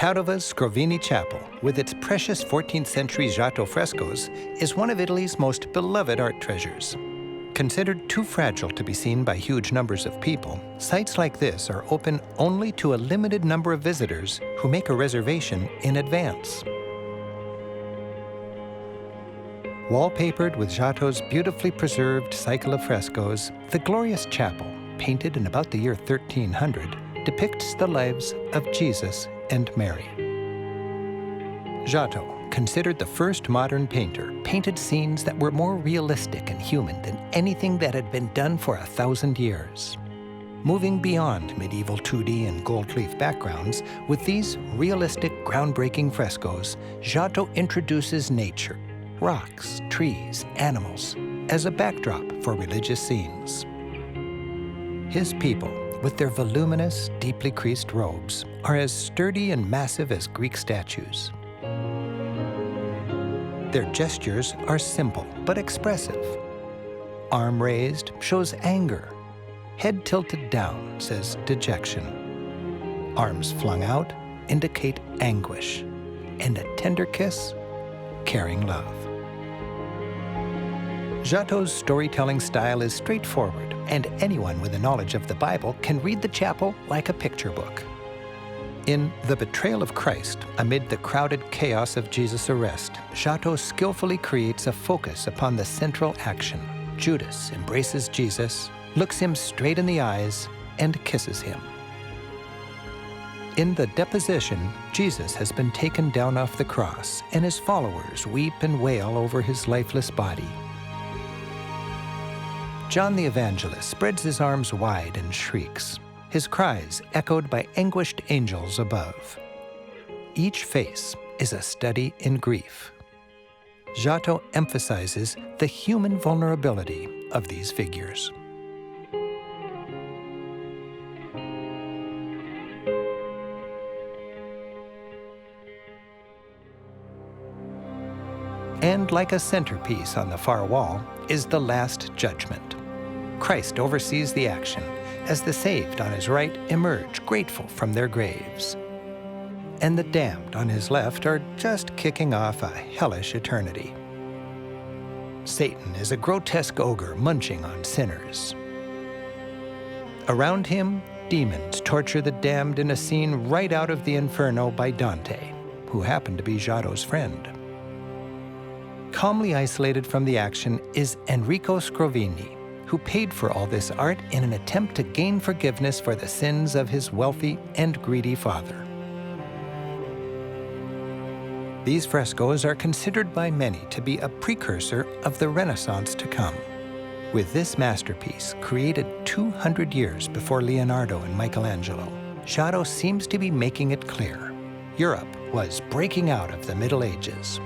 Padova's Scrovegni Chapel, with its precious 14th century Giotto frescoes, is one of Italy's most beloved art treasures. Considered too fragile to be seen by huge numbers of people, sites like this are open only to a limited number of visitors who make a reservation in advance. Wallpapered with Giotto's beautifully preserved cycle of frescoes, the glorious chapel, painted in about the year 1300, depicts the lives of Jesus and Mary. Giotto, considered the first modern painter, painted scenes that were more realistic and human than anything that had been done for 1,000 years. Moving beyond medieval 2D and gold leaf backgrounds, with these realistic, groundbreaking frescoes, Giotto introduces nature, rocks, trees, animals, as a backdrop for religious scenes. His people, with their voluminous, deeply creased robes, are as sturdy and massive as Greek statues. Their gestures are simple but expressive. Arm raised shows anger. Head tilted down says dejection. Arms flung out indicate anguish. And a tender kiss, caring love. Giotto's storytelling style is straightforward, and anyone with a knowledge of the Bible can read the chapel like a picture book. In The Betrayal of Christ, amid the crowded chaos of Jesus' arrest, Giotto skillfully creates a focus upon the central action. Judas embraces Jesus, looks him straight in the eyes, and kisses him. In The Deposition, Jesus has been taken down off the cross, and his followers weep and wail over his lifeless body. John the Evangelist spreads his arms wide and shrieks, his cries echoed by anguished angels above. Each face is a study in grief. Giotto emphasizes the human vulnerability of these figures. And like a centerpiece on the far wall is the Last Judgment. Christ oversees the action as the saved on his right emerge grateful from their graves. And the damned on his left are just kicking off a hellish eternity. Satan is a grotesque ogre munching on sinners. Around him, demons torture the damned in a scene right out of the Inferno by Dante, who happened to be Giotto's friend. Calmly isolated from the action is Enrico Scrovegni, who paid for all this art in an attempt to gain forgiveness for the sins of his wealthy and greedy father. These frescoes are considered by many to be a precursor of the Renaissance to come. With this masterpiece, created 200 years before Leonardo and Michelangelo, Giotto seems to be making it clear: Europe was breaking out of the Middle Ages.